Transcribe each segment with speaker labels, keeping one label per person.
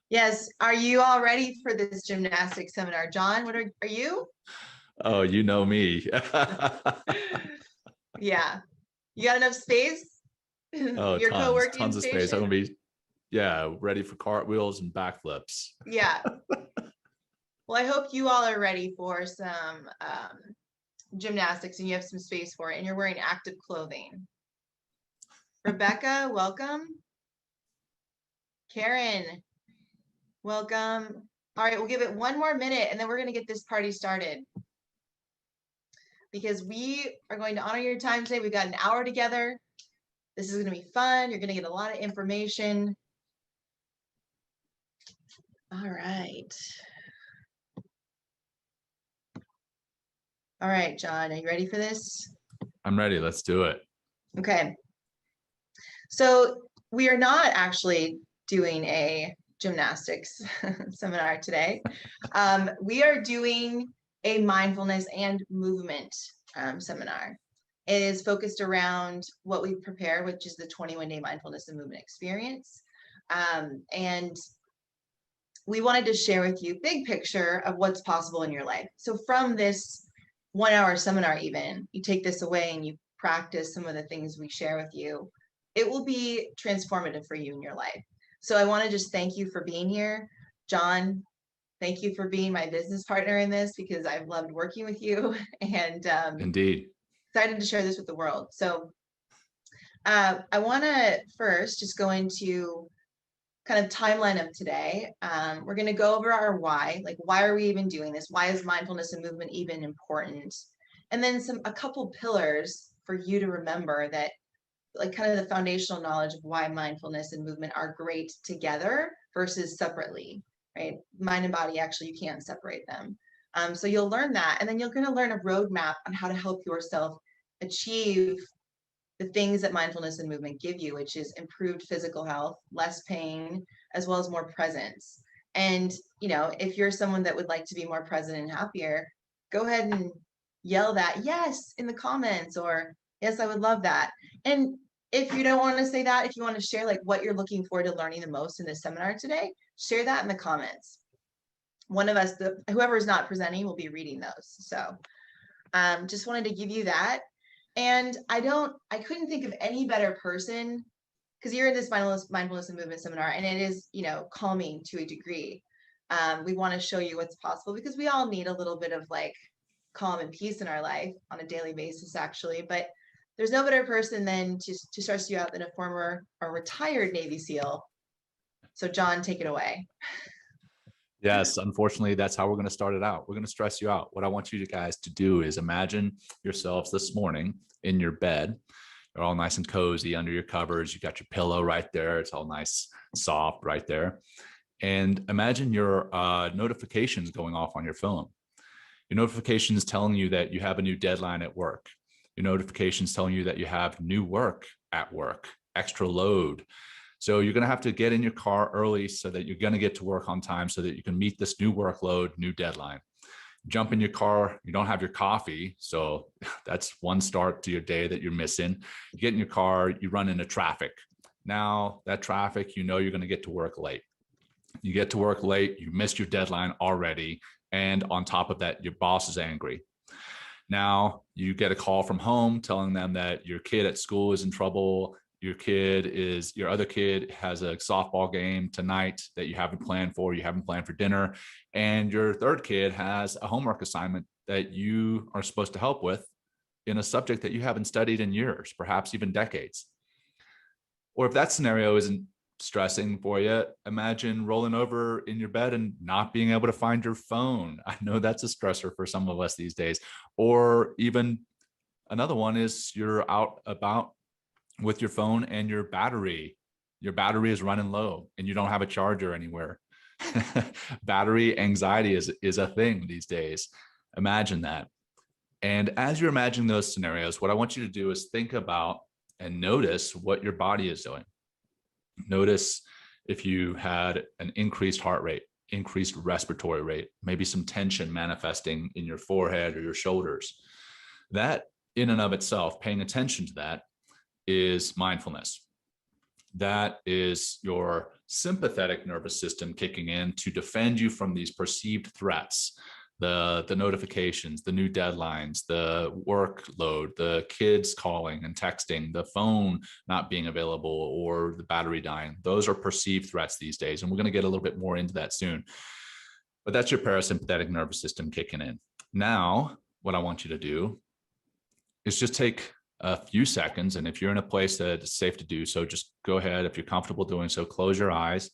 Speaker 1: Yes. Are you all ready for this gymnastics seminar? John, what are you?
Speaker 2: Oh, you know me.
Speaker 1: Yeah. You got enough space?
Speaker 2: Oh,
Speaker 1: Your co-working
Speaker 2: tons of space. I'm
Speaker 1: station?
Speaker 2: gonna be, ready for cartwheels and backflips.
Speaker 1: Yeah. Well, I hope you all are ready for some gymnastics and you have some space for it and you're wearing active clothing. Rebecca, welcome. Karen, welcome. All right, we'll give it one more minute and then we're going to get this party started. Because we are going to honor your time today. We've got an hour together. This is going to be fun. You're going to get a lot of information. All right. All right, John, are you ready for this?
Speaker 2: I'm ready. Let's do it.
Speaker 1: Okay. So we are not actually doing a gymnastics seminar today. We are doing a mindfulness and movement seminar. It is focused around what we prepare, which is the 21-day mindfulness and movement experience. And we wanted to share with you big picture of what's possible in your life. So from this 1 hour seminar, even, you take this away and you practice some of the things we share with you, it will be transformative for you in your life. So I want to just thank you for being here. John, thank you for being my business partner in this because I've loved working with you and
Speaker 2: Indeed.
Speaker 1: excited to share this with the world. So I want to first just go into kind of timeline of today. We're going to go over our why, like why are we even doing this? Why is mindfulness and movement even important? And then a couple pillars for you to remember that, like kind of the foundational knowledge of why mindfulness and movement are great together versus separately, right? Mind and body, actually, you can't separate them. So you'll learn that, and then you're going to learn a roadmap on how to help yourself achieve the things that mindfulness and movement give you, which is improved physical health, less pain, as well as more presence. And, you know, if you're someone that would like to be more present and happier, go ahead and yell that yes in the comments, or yes, I would love that. And if you don't want to say that, if you want to share like what you're looking forward to learning the most in this seminar today, share that in the comments. One of us, whoever is not presenting, will be reading those. So just wanted to give you that. And I couldn't think of any better person, because you're in this mindfulness and movement seminar, and it is, you know, calming to a degree. We want to show you what's possible because we all need a little bit of like calm and peace in our life on a daily basis, actually. But there's no better person than to stress you out than a former or retired Navy SEAL. So John, take it away.
Speaker 2: Yes, unfortunately, that's how we're going to start it out. We're going to stress you out. What I want you guys to do is imagine yourselves this morning in your bed. You're all nice and cozy under your covers. You got your pillow right there. It's all nice, soft right there. And imagine your notifications going off on your phone. Your notifications telling you that you have a new deadline at work. Your notifications telling you that you have new work at work, extra load. So you're going to have to get in your car early so that you're going to get to work on time so that you can meet this new workload, new deadline. Jump in your car, you don't have your coffee. So that's one start to your day that you're missing. You get in your car, you run into traffic. Now that traffic, you know you're going to get to work late. You get to work late, you missed your deadline already. And on top of that, your boss is angry. Now you get a call from home telling them that your kid at school is in trouble. Your other kid has a softball game tonight that you haven't planned for dinner. And your third kid has a homework assignment that you are supposed to help with in a subject that you haven't studied in years, perhaps even decades. Or if that scenario isn't stressing for you, imagine rolling over in your bed and not being able to find your phone. I know that's a stressor for some of us these days. Or even another one is you're out about with your phone and your battery is running low and you don't have a charger anywhere. Battery anxiety is a thing these days. Imagine that. And as you're imagining those scenarios, what I want you to do is think about and notice what your body is doing. Notice if you had an increased heart rate, increased respiratory rate, maybe some tension manifesting in your forehead or your shoulders. That in and of itself, paying attention to that, is mindfulness. that is your sympathetic nervous system kicking in to defend you from these perceived threats, the notifications, the new deadlines, the workload, the kids calling and texting, the phone not being available, or the battery dying. Those are perceived threats these days. And we're going to get a little bit more into that soon. But that's your parasympathetic nervous system kicking in. Now, what I want you to do is just take a few seconds. And if you're in a place that it's safe to do so, just go ahead. If you're comfortable doing so, close your eyes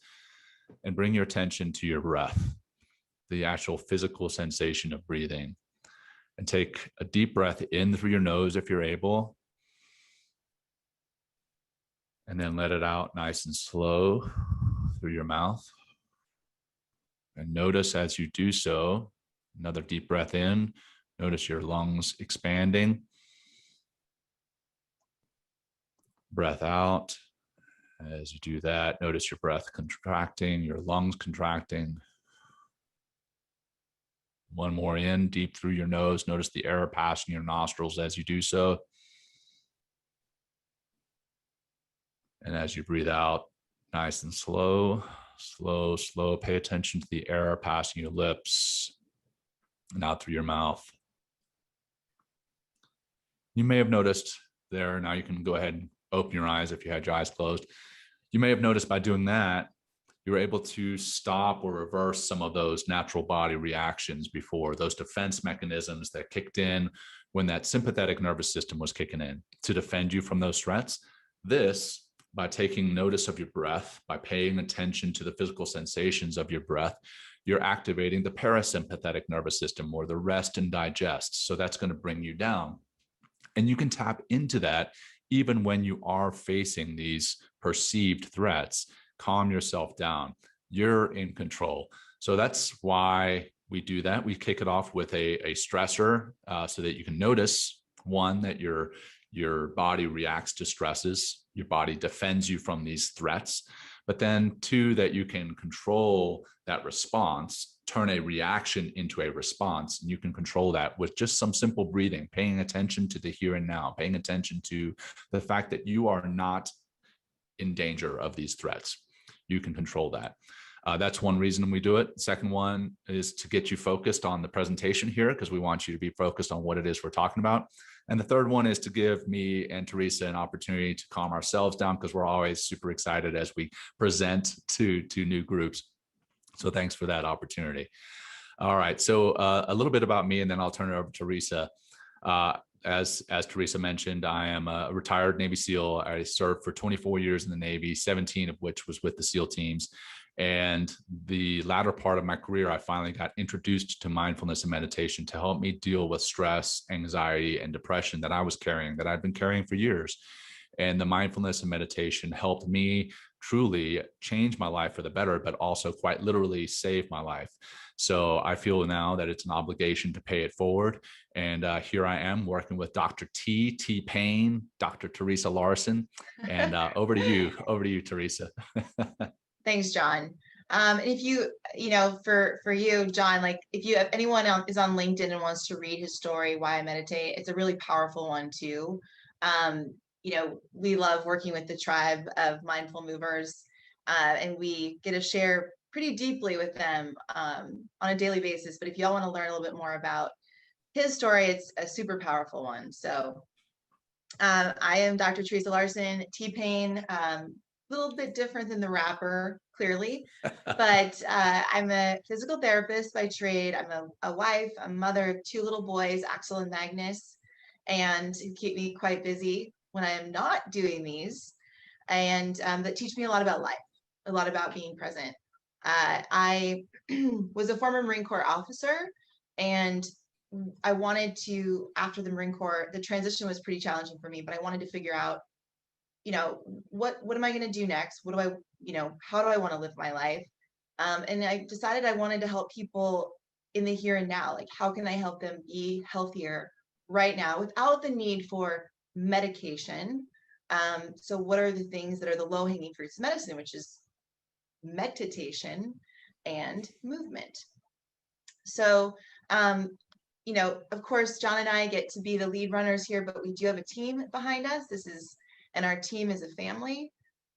Speaker 2: and bring your attention to your breath, the actual physical sensation of breathing. And take a deep breath in through your nose if you're able. And then let it out nice and slow through your mouth. And notice as you do so, another deep breath in, notice your lungs expanding. Breath out. As you do that, notice your breath contracting, your lungs contracting. One more in, deep through your nose. Notice the air passing your nostrils as you do so. And as you breathe out, nice and slow, slow, slow. Pay attention to the air passing your lips and out through your mouth. You may have noticed there, now you can go ahead and open your eyes if you had your eyes closed. You may have noticed by doing that, you were able to stop or reverse some of those natural body reactions before, those defense mechanisms that kicked in when that sympathetic nervous system was kicking in to defend you from those threats. This, by taking notice of your breath, by paying attention to the physical sensations of your breath, you're activating the parasympathetic nervous system, or the rest and digest. So that's going to bring you down. And you can tap into that even when you are facing these perceived threats. Calm yourself down. You're in control. So that's why we do that. We kick it off with a stressor so that you can notice, one, that your body reacts to stresses. Your body defends you from these threats. But then two, that you can control that response, turn a reaction into a response. And you can control that with just some simple breathing, paying attention to the here and now, paying attention to the fact that you are not in danger of these threats. You can control that. That's one reason we do it. Second one is to get you focused on the presentation here, because we want you to be focused on what it is we're talking about. And the third one is to give me and Teresa an opportunity to calm ourselves down, because we're always super excited as we present to new groups. So thanks for that opportunity. All right, so a little bit about me, and then I'll turn it over to Teresa. As Teresa mentioned, I am a retired Navy SEAL. I served for 24 years in the Navy, 17 of which was with the SEAL teams. And the latter part of my career, I finally got introduced to mindfulness and meditation to help me deal with stress, anxiety, and depression that I was carrying, that I'd been carrying for years. And the mindfulness and meditation helped me truly change my life for the better, but also quite literally save my life. So I feel now that it's an obligation to pay it forward. And here I am working with Dr. T-Pain, Dr. Teresa Larson. And over to you, Teresa.
Speaker 1: Thanks, John. If for you, John, like if you have anyone else is on LinkedIn and wants to read his story, Why I Meditate, it's a really powerful one too. We love working with the tribe of mindful movers, and we get to share pretty deeply with them on a daily basis. But if y'all want to learn a little bit more about his story, it's a super powerful one. So I am Dr. Teresa Larson, T-Pain, a little bit different than the rapper, clearly, but I'm a physical therapist by trade. I'm a wife, a mother of two little boys, Axel and Magnus, and keep me quite busy when I am not doing these, and that teach me a lot about life, a lot about being present. I was a former Marine Corps officer, and I wanted to, after the Marine Corps, the transition was pretty challenging for me, but I wanted to figure out, what am I going to do next? How do I want to live my life? And I decided I wanted to help people in the here and now. Like, how can I help them be healthier right now without the need for medication? So what are the things that are the low-hanging fruits of medicine, which is meditation and movement? So, of course, John and I get to be the lead runners here, but we do have a team behind us. And our team is a family.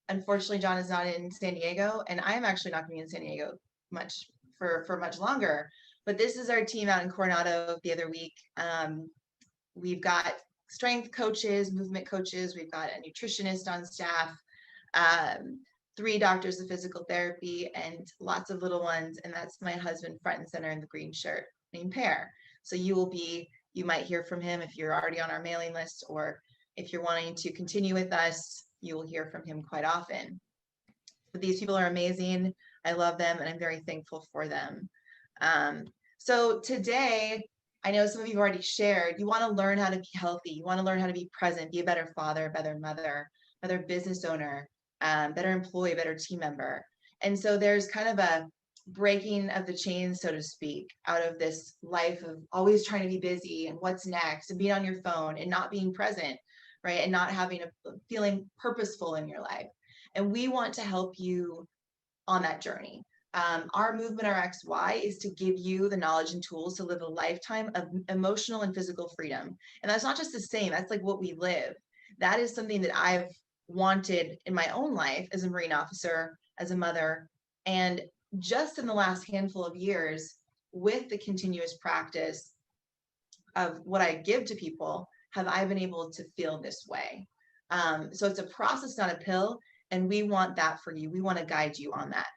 Speaker 1: Unfortunately, John is not in San Diego, and I'm actually not going to be in San Diego much for much longer. But this is our team out in Coronado the other week. We've got strength coaches, movement coaches. We've got a nutritionist on staff, 3 doctors of physical therapy, and lots of little ones. And that's my husband front and center in the green shirt named Pear. So you might hear from him if you're already on our mailing list, or if you're wanting to continue with us, you will hear from him quite often. But these people are amazing. I love them, and I'm very thankful for them. So today, I know some of you have already shared, you want to learn how to be healthy. You want to learn how to be present, be a better father, better mother, better business owner, better employee, better team member. And so there's kind of a breaking of the chains, so to speak, out of this life of always trying to be busy and what's next and being on your phone and not being present, right? And not having a feeling purposeful in your life. And we want to help you on that journey. Our movement, our XY, is to give you the knowledge and tools to live a lifetime of emotional and physical freedom. And that's not just the same, that's like what we live. That is something that I've wanted in my own life as a Marine officer, as a mother. And just in the last handful of years, with the continuous practice of what I give to people, have I been able to feel this way. So it's a process, not a pill. And we want that for you. We want to guide you on that.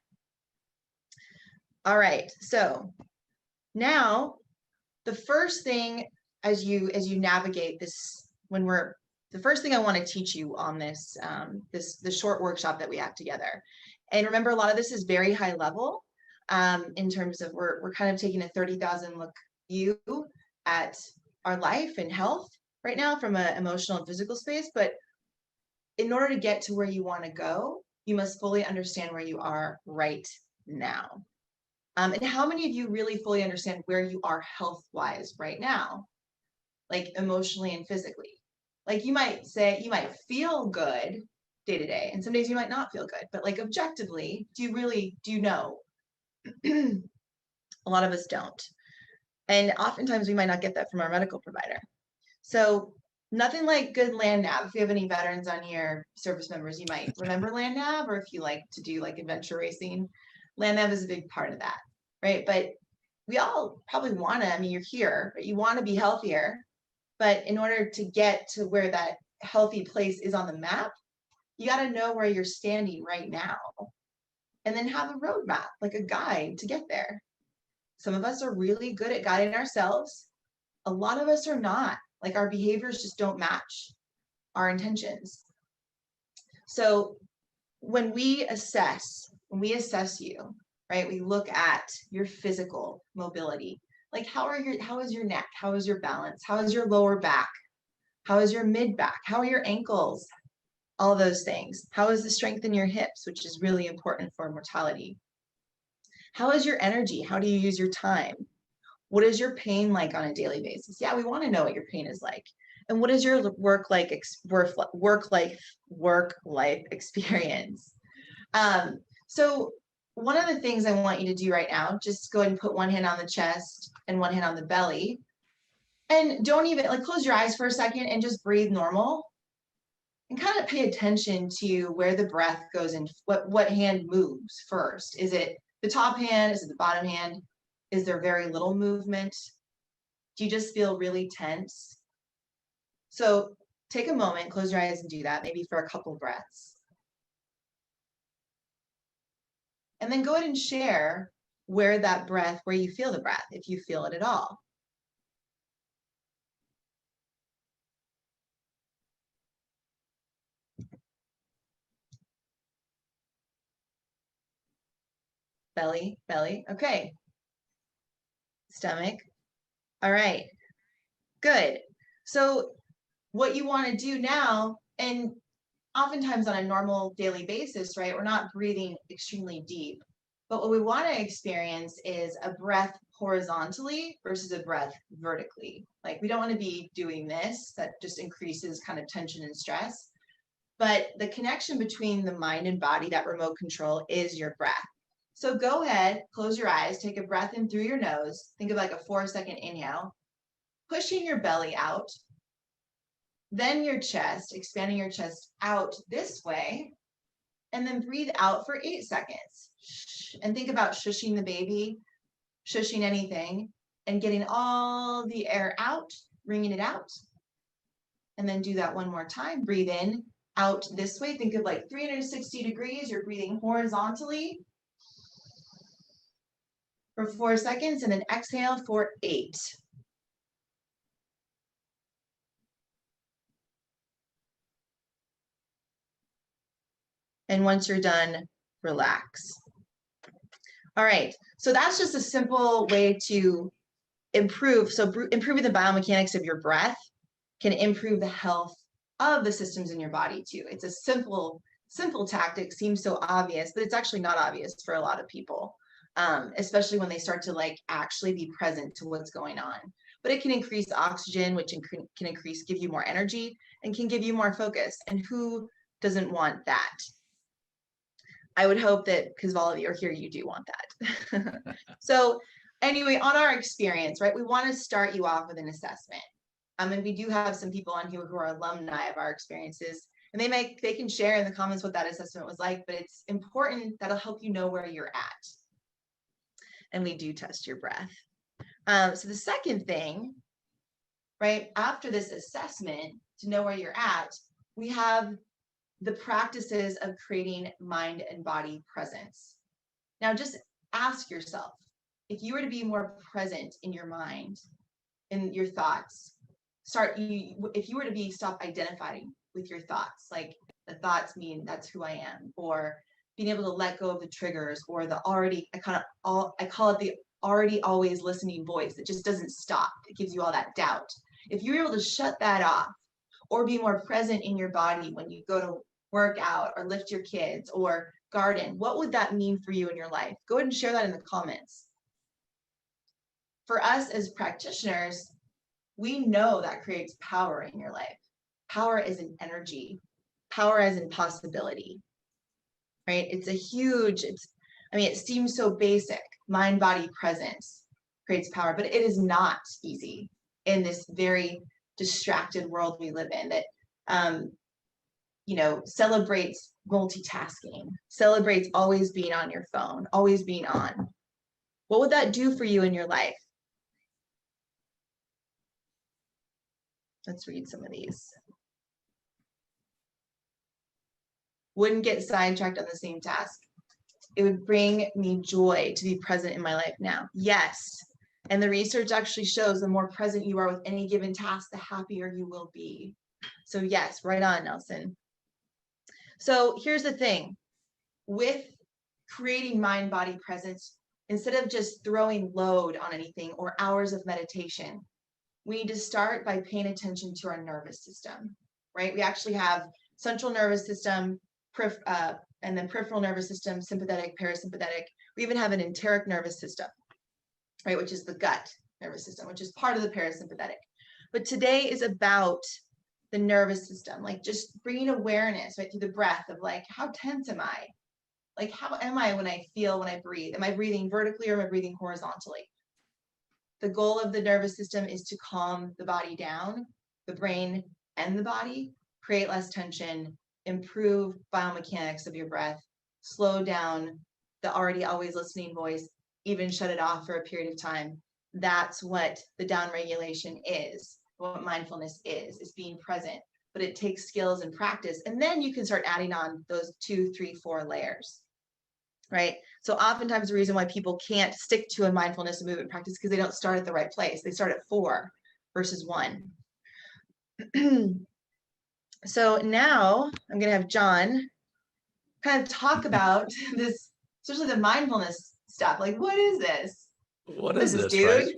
Speaker 1: All right, so now the first thing as you navigate this, the first thing I want to teach you on this, the short workshop that we have together. And remember, a lot of this is very high level in terms of we're kind of taking a 30,000 look view at our life and health right now from an emotional and physical space. But in order to get to where you want to go, you must fully understand where you are right now. And how many of you really fully understand where you are health-wise right now, like emotionally and physically? Like you might feel good day to day, and some days you might not feel good, but like objectively, do you know? A lot of us don't. And oftentimes we might not get that from our medical provider. So nothing like good land nav. If you have any veterans on here, service members, you might remember land nav, or if you like to do like adventure racing, land nav is a big part of that, right? But we all probably want to, I mean, you're here, but you want to be healthier. But in order to get to where that healthy place is on the map, you got to know where you're standing right now. And then have a roadmap, like a guide to get there. Some of us are really good at guiding ourselves. A lot of us are not. Like our behaviors just don't match our intentions. So when we assess you, right, we look at your physical mobility. Like how is your neck? How is your balance? How is your lower back? How is your mid back? How are your ankles? All those things. How is the strength in your hips, which is really important for mortality? How is your energy? How do you use your time? What is your pain like on a daily basis? Yeah, we want to know what your pain is like. And what is your work life experience? So one of the things I want you to do right now, just go ahead and put one hand on the chest and one hand on the belly. And don't even close your eyes for a second and just breathe normal. And kind of pay attention to where the breath goes and what hand moves first. Is it the top hand? Is it the bottom hand? Is there very little movement? Do you just feel really tense? So take a moment, close your eyes and do that, maybe for a couple breaths. And then go ahead and share where you feel the breath, if you feel it at all. Belly, okay. Stomach, all right, good. So what you want to do now, and oftentimes on a normal daily basis, right, we're not breathing extremely deep, but what we want to experience is a breath horizontally versus a breath vertically. Like we don't want to be doing this, that just increases kind of tension and stress. But the connection between the mind and body, that remote control, is your breath. So go ahead, close your eyes, take a breath in through your nose. Think of like a 4-second inhale, pushing your belly out. Then your chest, expanding your chest out this way. and then breathe out for 8 seconds. And think about shushing the baby, shushing anything, and getting all the air out, wringing it out. And then do that one more time. Breathe in, out this way. Think of like 360 degrees. You're breathing horizontally for 4 seconds, and then exhale for 8. And once you're done, relax. All right, so that's just a simple way to improve. So improving the biomechanics of your breath can improve the health of the systems in your body too. It's a simple tactic, seems so obvious, but it's actually not obvious for a lot of people, especially when they start to like actually be present to what's going on. But it can increase oxygen, which can give you more energy and can give you more focus. And who doesn't want that? I would hope that because all of you are here, you do want that. So anyway, on our experience, right, we want to start you off with an assessment. And we do have some people on here who are alumni of our experiences, and they can share in the comments what that assessment was like, but it's important. That'll help you know where you're at. And we do test your breath. So the second thing, right, after this assessment to know where you're at, we have the practices of creating mind and body presence. Now, just ask yourself, if you were to be more present in your mind, in your thoughts, if you were to stop identifying with your thoughts, like the thoughts mean that's who I am, or being able to let go of the triggers, or the already, I call it the already always listening voice that just doesn't stop. It gives you all that doubt. If you're able to shut that off, or be more present in your body when you go to work out or lift your kids or garden, what would that mean for you in your life? Go ahead and share that in the comments. For us as practitioners, we know that creates power in your life. Power is an energy, power as in possibility, right? It's a huge, it seems so basic. Mind, body, presence creates power, but it is not easy in this very distracted world we live in that, celebrates multitasking, celebrates always being on your phone, always being on. What would that do for you in your life? Let's read some of these. Wouldn't get sidetracked on the same task. It would bring me joy to be present in my life now. Yes. And the research actually shows the more present you are with any given task, the happier you will be. So yes, right on, Nelson. So here's the thing. With creating mind-body presence, instead of just throwing load on anything or hours of meditation, we need to start by paying attention to our nervous system, right? We actually have central nervous system, and then peripheral nervous system, sympathetic, parasympathetic. We even have an enteric nervous system, right? Which is the gut nervous system, which is part of the parasympathetic. But today is about the nervous system, like just bringing awareness, right, through the breath of like, how tense am I? Like, how am I when I breathe? Am I breathing vertically or am I breathing horizontally? The goal of the nervous system is to calm the body down, the brain and the body, create less tension, improve biomechanics of your breath, slow down the already always listening voice, even shut it off for a period of time. That's what the downregulation is, what mindfulness is being present. But it takes skills and practice. And then you can start adding on those 2, 3, 4 layers. Right? So oftentimes the reason why people can't stick to a mindfulness and movement practice is because they don't start at the right place. They start at 4 versus 1. So now I'm going to have John kind of talk about this, especially the mindfulness stuff. Like, what is this?
Speaker 2: What is this, dude? Right?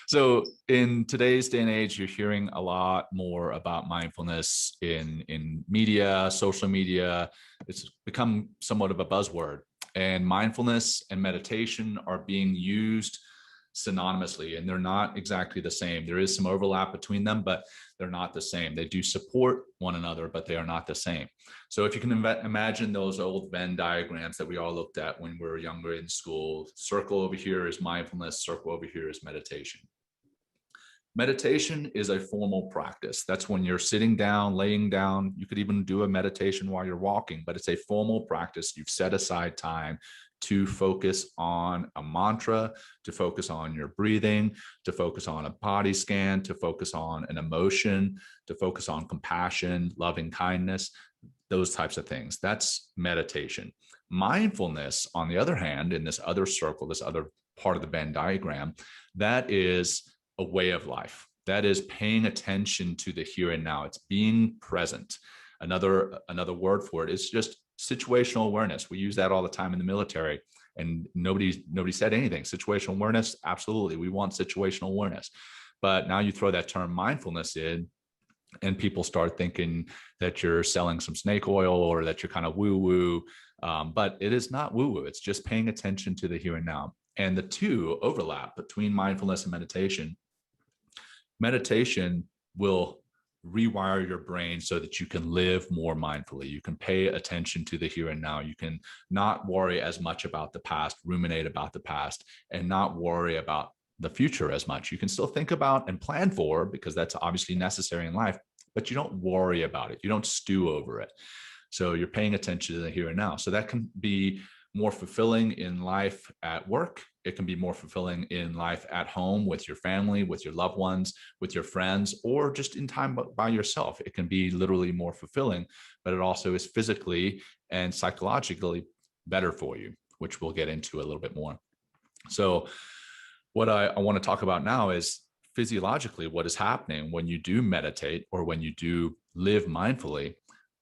Speaker 2: So in today's day and age, you're hearing a lot more about mindfulness in media, social media. It's become somewhat of a buzzword, and mindfulness and meditation are being used synonymously, and they're not exactly the same. There is some overlap between them, but they're not the same. They do support one another, but they are not the same. So if you can imagine those old Venn diagrams that we all looked at when we were younger in school, circle over here is mindfulness, circle over here is meditation. Meditation is a formal practice. That's when you're sitting down, laying down. You could even do a meditation while you're walking, but it's a formal practice. You've set aside time to focus on a mantra, to focus on your breathing, to focus on a body scan, to focus on an emotion, to focus on compassion, loving kindness, those types of things. That's meditation. Mindfulness, on the other hand, in this other circle, this other part of the Venn diagram, that is a way of life. That is paying attention to the here and now. It's being present. Another word for it is just situational awareness. We use that all the time in the military, and nobody said anything. Situational awareness, absolutely. We want situational awareness. But now you throw that term mindfulness in, and people start thinking that you're selling some snake oil or that you're kind of woo-woo. But it is not woo-woo. It's just paying attention to the here and now. And the two overlap between mindfulness and meditation. Meditation will rewire your brain so that you can live more mindfully. You can pay attention to the here and now. You can not worry as much about the past, ruminate about the past, and not worry about the future as much. You can still think about and plan for, because that's obviously necessary in life, but you don't worry about it. You don't stew over it. So you're paying attention to the here and now. So that can be more fulfilling in life at work. It can be more fulfilling in life at home with your family, with your loved ones, with your friends, or just in time by yourself. It can be literally more fulfilling, but it also is physically and psychologically better for you, which we'll get into a little bit more. So what I want to talk about now is physiologically what is happening when you do meditate or when you do live mindfully.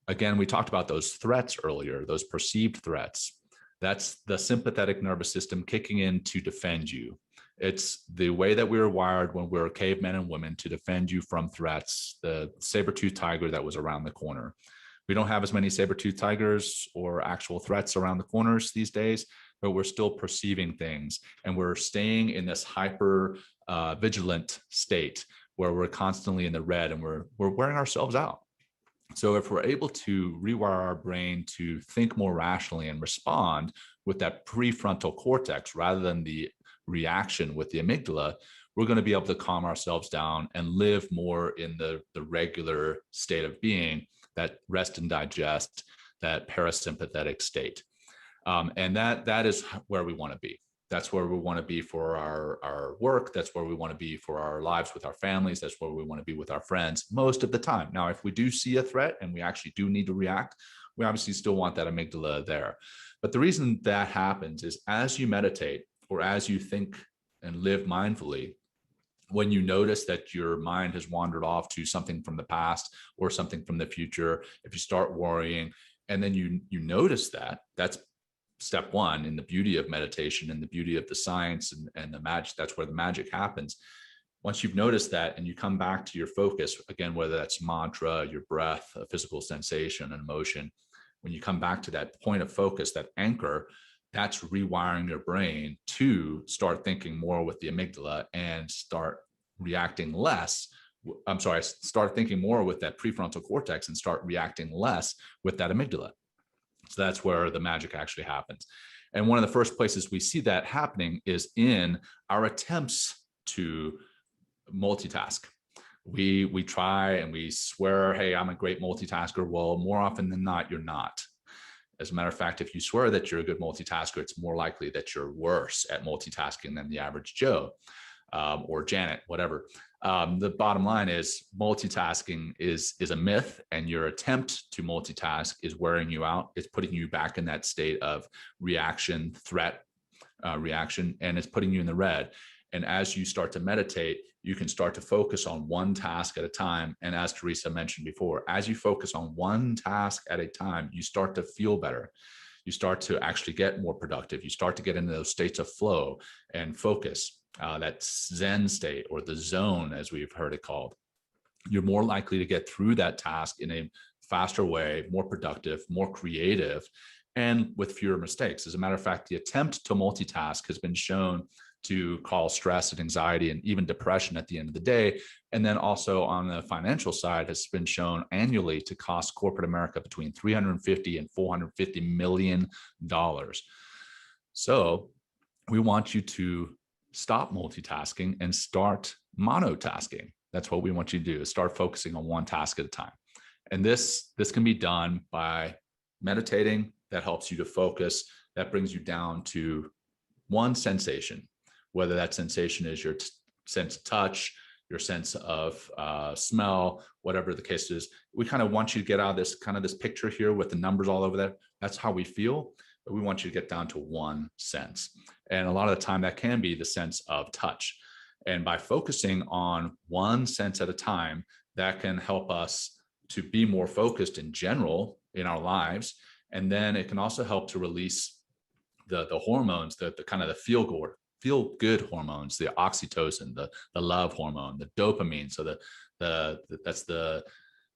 Speaker 2: Again, we talked about those threats earlier, those perceived threats. That's the sympathetic nervous system kicking in to defend you. It's the way that we were wired when we were cavemen and women to defend you from threats, the saber-toothed tiger that was around the corner. We don't have as many saber-toothed tigers or actual threats around the corners these days, but we're still perceiving things. And we're staying in this hyper vigilant state where we're constantly in the red and we're wearing ourselves out. So if we're able to rewire our brain to think more rationally and respond with that prefrontal cortex rather than the reaction with the amygdala, we're going to be able to calm ourselves down and live more in the regular state of being, that rest and digest, that parasympathetic state. And that is where we want to be. That's where we want to be for our work. That's where we want to be for our lives with our families. That's where we want to be with our friends most of the time. Now, if we do see a threat and we actually do need to react, we obviously still want that amygdala there. But the reason that happens is as you meditate or as you think and live mindfully, when you notice that your mind has wandered off to something from the past or something from the future, if you start worrying and then you notice that, that's step one in the beauty of meditation and the beauty of the science and the magic. That's where the magic happens. Once you've noticed that and you come back to your focus, again, whether that's mantra, your breath, a physical sensation, an emotion, when you come back to that point of focus, that anchor, that's rewiring your brain to start thinking more with the amygdala and start reacting less. Start thinking more with that prefrontal cortex and start reacting less with that amygdala. So that's where the magic actually happens. And one of the first places we see that happening is in our attempts to multitask. We try and we swear, hey, I'm a great multitasker. Well, more often than not, you're not. As a matter of fact, if you swear that you're a good multitasker, it's more likely that you're worse at multitasking than the average Joe or Janet, whatever. The bottom line is multitasking is a myth, and your attempt to multitask is wearing you out. It's putting you back in that state of reaction, threat, reaction, and it's putting you in the red. And as you start to meditate, you can start to focus on one task at a time. And as Teresa mentioned before, as you focus on one task at a time, you start to feel better. You start to actually get more productive. You start to get into those states of flow and focus. That Zen state, or the zone, as we've heard it called. You're more likely to get through that task in a faster way, more productive, more creative, and with fewer mistakes. As a matter of fact, the attempt to multitask has been shown to cause stress and anxiety and even depression at the end of the day. And then also on the financial side has been shown annually to cost corporate America between $350 and $450 million. So we want you to stop multitasking and start monotasking. That's what we want you to do, is start focusing on one task at a time. And this can be done by meditating. That helps you to focus. That brings you down to one sensation, whether that sensation is your sense of touch, your sense of smell, whatever the case is. We kind of want you to get out of this kind of this picture here with the numbers all over there. That's how we feel, but we want you to get down to one sense. And a lot of the time that can be the sense of touch. And by focusing on one sense at a time, that can help us to be more focused in general in our lives. And then it can also help to release the hormones, the kind of the feel good hormones, the oxytocin, the love hormone, the dopamine. So that's the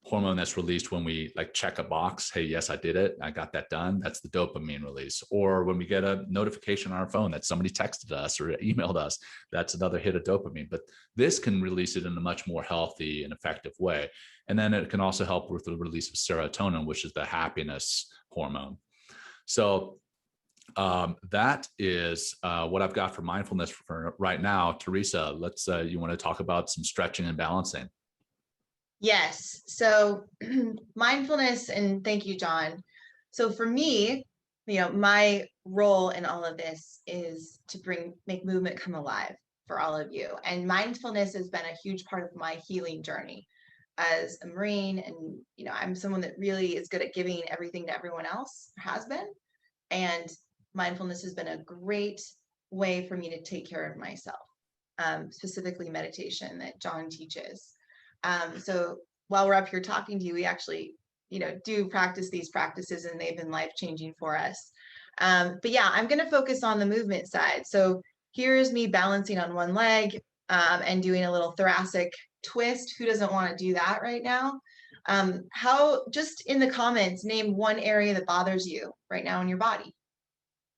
Speaker 2: hormone that's released when we like check a box. Hey, yes, I did it. I got that done. That's the dopamine release. Or when we get a notification on our phone that somebody texted us or emailed us, that's another hit of dopamine. But this can release it in a much more healthy and effective way. And then it can also help with the release of serotonin, which is the happiness hormone. So that is what I've got for mindfulness for right now. Teresa, let's you want to talk about some stretching and balancing?
Speaker 1: Yes. So mindfulness, and thank you, John. So for me, my role in all of this is to make movement come alive for all of you. And mindfulness has been a huge part of my healing journey as a Marine. And, I'm someone that really is good at giving everything to everyone else, has been. And mindfulness has been a great way for me to take care of myself, specifically meditation that John teaches. So while we're up here talking to you, we actually, do practice these practices, and they've been life-changing for us. But yeah, I'm going to focus on the movement side. So here's me balancing on one leg and doing a little thoracic twist. Who doesn't want to do that right now? Just in the comments, name one area that bothers you right now in your body.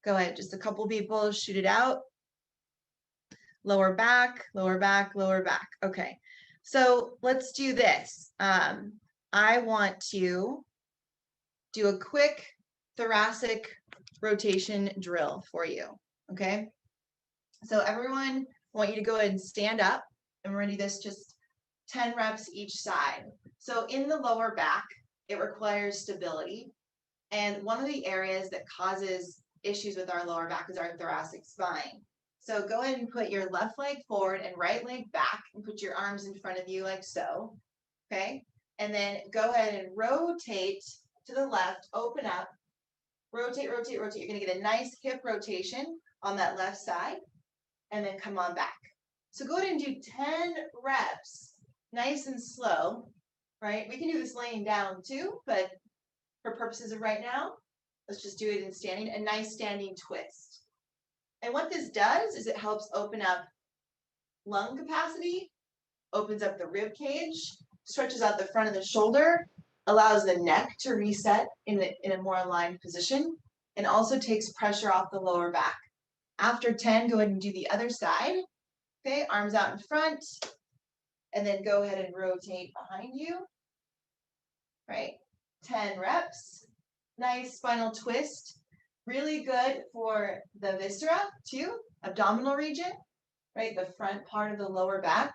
Speaker 1: Go ahead, just a couple people, shoot it out. Lower back, lower back, lower back. Okay. So let's do this. I want to do a quick thoracic rotation drill for you. Okay. So everyone, I want you to go ahead and stand up, and we're going to do this just 10 reps each side. So in the lower back, it requires stability. And one of the areas that causes issues with our lower back is our thoracic spine. So go ahead and put your left leg forward and right leg back, and put your arms in front of you like so. Okay. And then go ahead and rotate to the left, open up, rotate, rotate, rotate. You're going to get a nice hip rotation on that left side, and then come on back. So go ahead and do 10 reps, nice and slow, right? We can do this laying down too, but for purposes of right now, let's just do it in standing, a nice standing twist. And what this does is it helps open up lung capacity, opens up the rib cage, stretches out the front of the shoulder, allows the neck to reset in a more aligned position, and also takes pressure off the lower back. After 10, go ahead and do the other side. Okay, arms out in front, and then go ahead and rotate behind you. Right, 10 reps. Nice spinal twist. Really good for the viscera too, abdominal region, right? The front part of the lower back,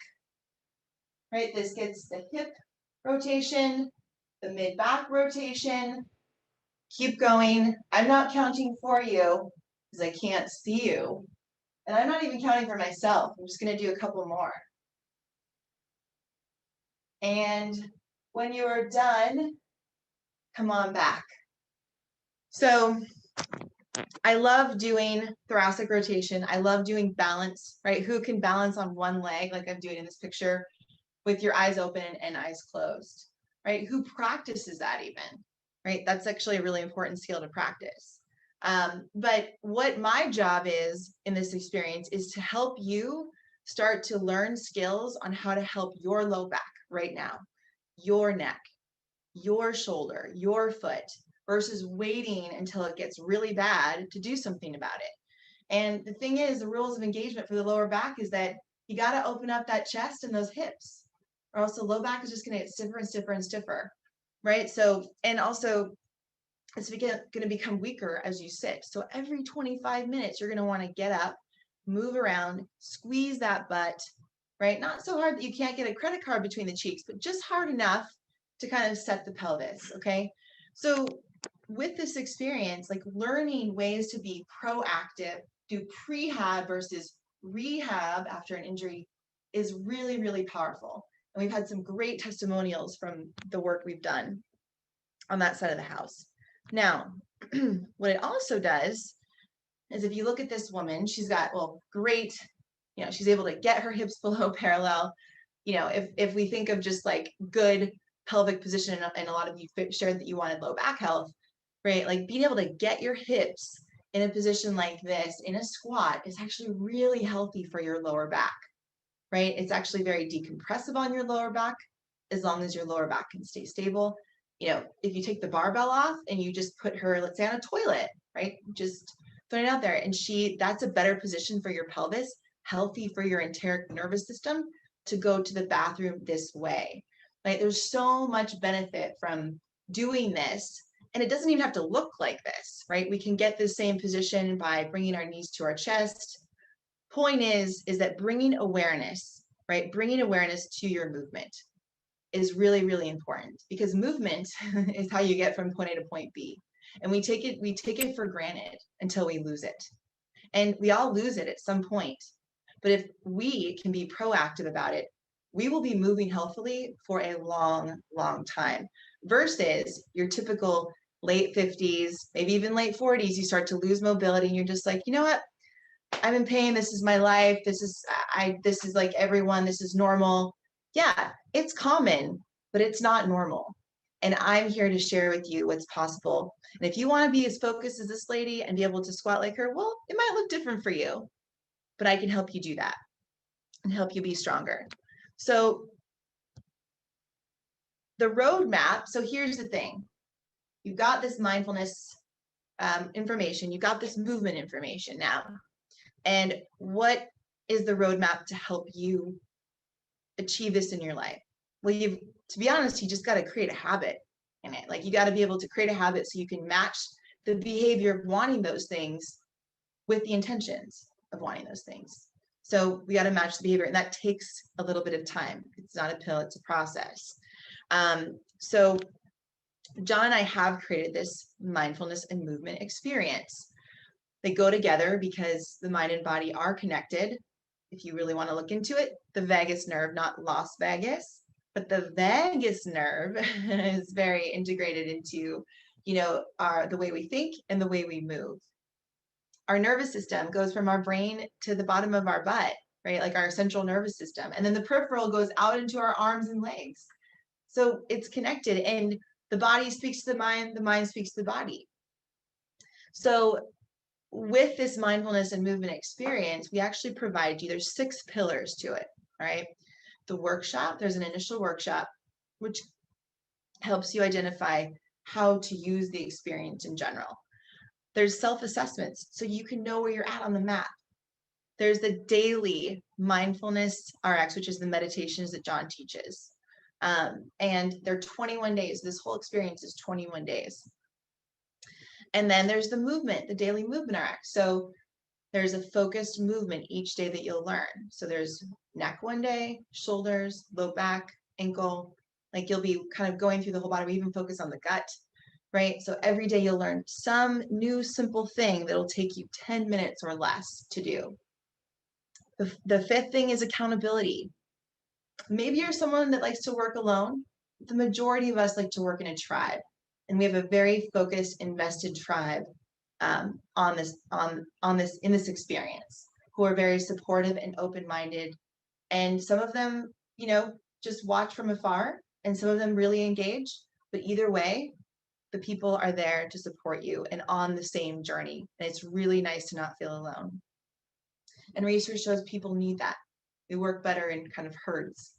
Speaker 1: right? This gets the hip rotation, the mid-back rotation. Keep going. I'm not counting for you because I can't see you. And I'm not even counting for myself. I'm just going to do a couple more. And when you are done, come on back. So I love doing thoracic rotation. I love doing balance, right? Who can balance on one leg like I'm doing in this picture with your eyes open and eyes closed, right? Who practices that even, right? That's actually a really important skill to practice. But what my job is in this experience is to help you start to learn skills on how to help your low back right now, your neck, your shoulder, your foot, versus waiting until it gets really bad to do something about it. And the thing is, the rules of engagement for the lower back is that you got to open up that chest and those hips, or else the low back is just going to get stiffer and stiffer and stiffer, right? So, and also it's going to become weaker as you sit. So every 25 minutes, you're going to want to get up, move around, squeeze that butt, right? Not so hard that you can't get a credit card between the cheeks, but just hard enough to kind of set the pelvis, okay? So with this experience, like learning ways to be proactive, do prehab versus rehab after an injury is really, really powerful. And we've had some great testimonials from the work we've done on that side of the house. Now, what it also does is if you look at this woman, she's got, well, great, you know, she's able to get her hips below parallel. You know, if we think of just like good pelvic position, and a lot of you shared that you wanted low back health, right? Like being able to get your hips in a position like this in a squat is actually really healthy for your lower back, right? It's actually very decompressive on your lower back as long as your lower back can stay stable. You know, if you take the barbell off and you just put her, let's say on a toilet, right? Just throwing it out there. And that's a better position for your pelvis, healthy for your enteric nervous system to go to the bathroom this way, right? There's so much benefit from doing this. And it doesn't even have to look like this, right? We can get the same position by bringing our knees to our chest. Point is that bringing awareness, right? Bringing awareness to your movement is really, really important, because movement is how you get from point A to point B. And we take it for granted until we lose it. And we all lose it at some point. But if we can be proactive about it, we will be moving healthily for a long, long time, versus your typical late 50s, maybe even late 40s, you start to lose mobility and you're just like, you know what? I'm in pain. This is my life. This is like everyone. This is normal. Yeah, it's common, but it's not normal. And I'm here to share with you what's possible. And if you want to be as focused as this lady and be able to squat like her, well, it might look different for you, but I can help you do that and help you be stronger. So the roadmap. So here's the thing. You've got this mindfulness information. You've got this movement information now. And what is the roadmap to help you achieve this in your life? Well, to be honest, you just got to create a habit in it. Like you got to be able to create a habit so you can match the behavior of wanting those things with the intentions of wanting those things. So we got to match the behavior, and that takes a little bit of time. It's not a pill, it's a process. So John and I have created this mindfulness and movement experience. They go together because the mind and body are connected. If you really want to look into it, the vagus nerve, not Las Vegas, but the vagus nerve is very integrated into, you know, the way we think and the way we move. Our nervous system goes from our brain to the bottom of our butt, right? Like our central nervous system. And then the peripheral goes out into our arms and legs. So it's connected, and the body speaks to the mind speaks to the body. So with this mindfulness and movement experience, we actually provide you, there's 6 pillars to it, all right? The workshop, there's an initial workshop, which helps you identify how to use the experience in general. There's self-assessments, so you can know where you're at on the map. There's the daily mindfulness RX, which is the meditations that John teaches. And they're 21 days. This whole experience is 21 days. And then there's the movement, the daily movement RX. So there's a focused movement each day that you'll learn. So there's neck one day, shoulders, low back, ankle, like you'll be kind of going through the whole body. We even focus on the gut, right? So every day you'll learn some new simple thing that'll take you 10 minutes or less to do. The 5th thing is accountability. Maybe you're someone that likes to work alone. The majority of us like to work in a tribe. And we have a very focused, invested tribe in this experience, who are very supportive and open-minded. And some of them, you know, just watch from afar, and some of them really engage. But either way, the people are there to support you and on the same journey. And it's really nice to not feel alone. And research shows people need that. We work better in kind of herds.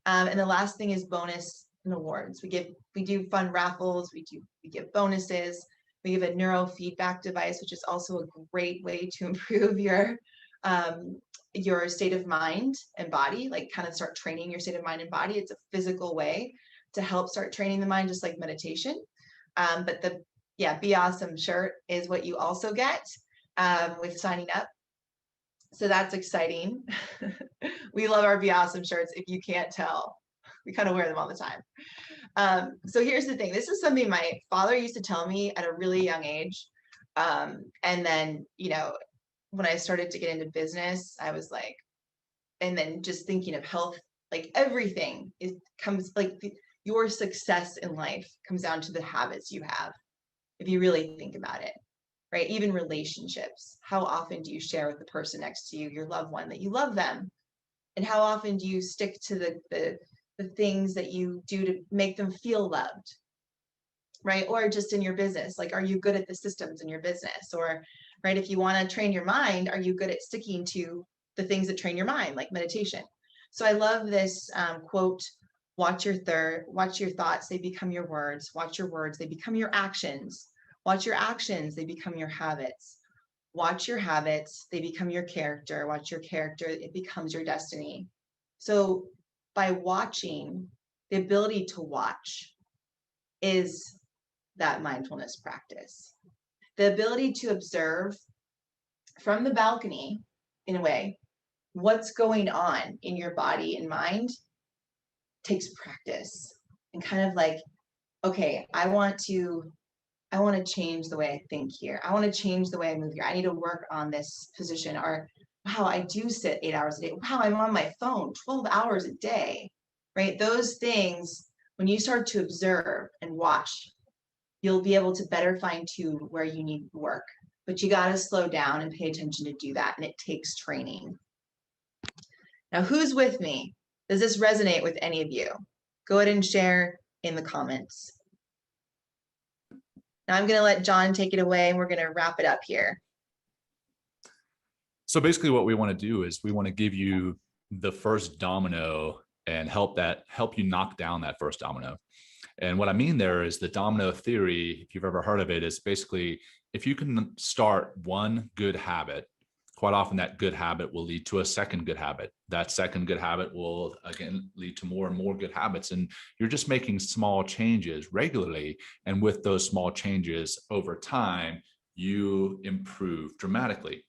Speaker 1: And the last thing is bonus and awards. We do fun raffles. We give bonuses. We give a neurofeedback device, which is also a great way to improve your state of mind and body, like kind of start training your state of mind and body. It's a physical way to help start training the mind, just like meditation. But the Be Awesome shirt is what you also get with signing up. So that's exciting. We love our Be Awesome shirts. If you can't tell, we kind of wear them all the time. So here's the thing. This is something my father used to tell me at a really young age. And then, you know, when I started to get into business, I was like, and then just thinking of health, like everything comes like your success in life comes down to the habits you have. If you really think about it, right? Even relationships. How often do you share with the person next to you, your loved one, that you love them? And how often do you stick to the things that you do to make them feel loved, right? Or just in your business, like, are you good at the systems in your business? Or, right, if you want to train your mind, are you good at sticking to the things that train your mind, like meditation? So I love this quote, watch your thoughts, they become your words. Watch your words, they become your actions. Watch your actions, they become your habits. Watch your habits, they become your character. Watch your character, it becomes your destiny. So by watching, the ability to watch is that mindfulness practice. The ability to observe from the balcony, in a way, what's going on in your body and mind takes practice. And kind of like, okay, I want to change the way I think here. I want to change the way I move here. I need to work on this position. Or, wow, I do sit 8 hours a day. Wow, I'm on my phone 12 hours a day, right? Those things, when you start to observe and watch, you'll be able to better fine tune where you need work. But you got to slow down and pay attention to do that. And it takes training. Now, who's with me? Does this resonate with any of you? Go ahead and share in the comments. Now I'm going to let John take it away and we're going to wrap it up here.
Speaker 2: So basically what we want to do is we want to give you the first domino and help you knock down that first domino. And what I mean there is the domino theory, if you've ever heard of it, is basically if you can start one good habit, quite often that good habit will lead to a second good habit. That second good habit will again lead to more and more good habits. And you're just making small changes regularly. And with those small changes over time, you improve dramatically.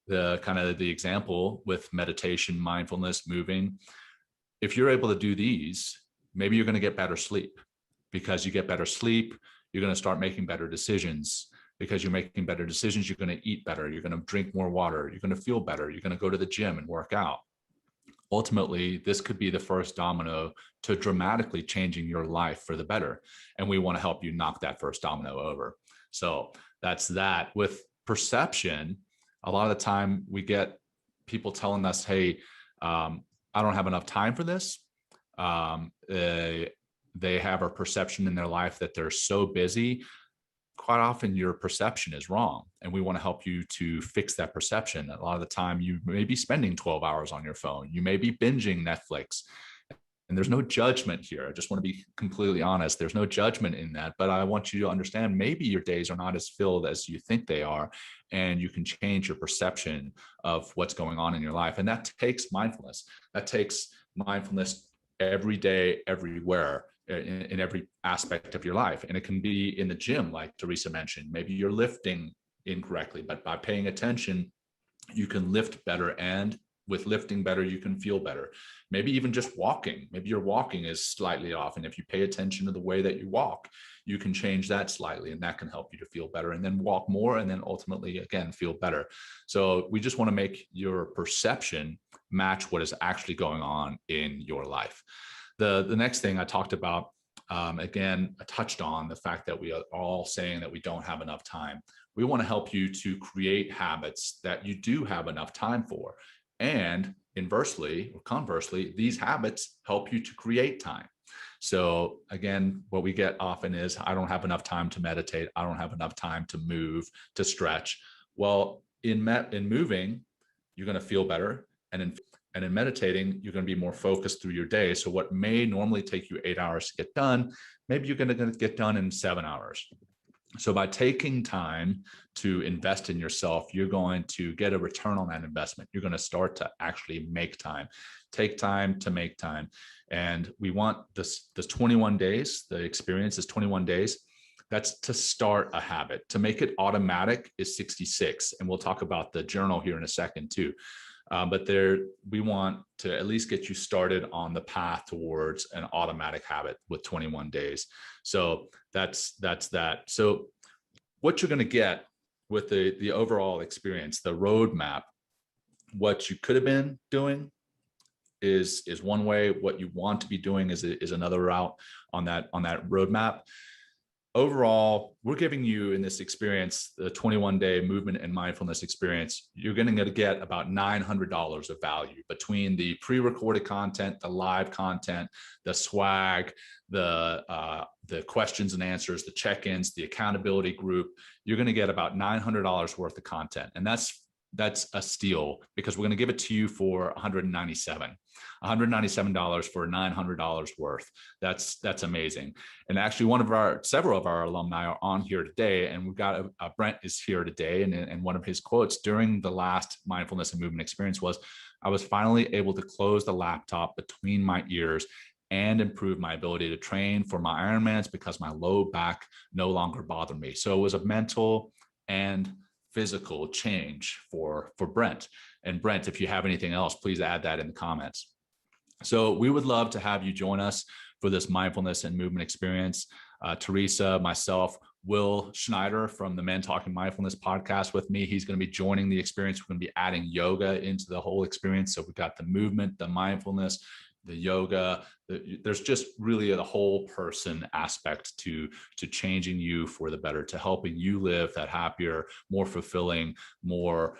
Speaker 2: The example with meditation, mindfulness, moving, if you're able to do these, maybe you're going to get better sleep. Because you get better sleep, you're going to start making better decisions. Because you're making better decisions, you're going to eat better. You're going to drink more water. You're going to feel better. You're going to go to the gym and work out. Ultimately, this could be the first domino to dramatically changing your life for the better. And we want to help you knock that first domino over. So that's that. With perception, a lot of the time we get people telling us, hey, I don't have enough time for this. They have a perception in their life that they're so busy. Quite often your perception is wrong, and we want to help you to fix that perception. A lot of the time you may be spending 12 hours on your phone. You may be binging Netflix, and there's no judgment here. I just want to be completely honest. There's no judgment in that, but I want you to understand maybe your days are not as filled as you think they are, and you can change your perception of what's going on in your life. And that takes mindfulness. That takes mindfulness every day, everywhere, in every aspect of your life. And it can be in the gym, like Teresa mentioned. Maybe you're lifting incorrectly, but by paying attention, you can lift better. And with lifting better, you can feel better. Maybe even just walking. Maybe your walking is slightly off. And if you pay attention to the way that you walk, you can change that slightly, and that can help you to feel better, and then walk more, and then ultimately, again, feel better. So we just want to make your perception match what is actually going on in your life. The next thing I talked about, again, I touched on the fact that we are all saying that we don't have enough time. We want to help you to create habits that you do have enough time for. And inversely or conversely, these habits help you to create time. So again, what we get often is, I don't have enough time to meditate. I don't have enough time to move, to stretch. Well, in moving, you're going to feel better. And in meditating, you're going to be more focused through your day. So what may normally take you 8 hours to get done, maybe you're going to get done in 7 hours. So by taking time to invest in yourself, you're going to get a return on that investment. You're going to start to actually make time. Take time to make time. And we want this 21 days, the experience is 21 days. That's to start a habit. To make it automatic is 66. And we'll talk about the journal here in a second too. But we want to at least get you started on the path towards an automatic habit with 21 days. So that's that. So what you're going to get with the overall experience, the roadmap, what you could have been doing is one way. What you want to be doing is another route on that roadmap. Overall, we're giving you in this experience, the 21-day movement and mindfulness experience, you're going to get about $900 of value between the pre-recorded content, the live content, the swag, the questions and answers, the check-ins, the accountability group. You're going to get about $900 worth of content. And that's a steal, because we're going to give it to you for $197 for $900 worth. That's amazing. And actually several of our alumni are on here today, and we've got Brent is here today. And one of his quotes during the last mindfulness and movement experience was, I was finally able to close the laptop between my ears and improve my ability to train for my Ironmans because my low back no longer bothered me. So it was a mental and physical change for Brent. And Brent, if you have anything else, please add that in the comments. So we would love to have you join us for this mindfulness and movement experience. Teresa, myself, Will Schneider from the Men Talking Mindfulness podcast with me. He's going to be joining the experience. We're going to be adding yoga into the whole experience. So we've got the movement, the mindfulness, the yoga. There's just really a whole person aspect to changing you for the better, to helping you live that happier, more fulfilling, more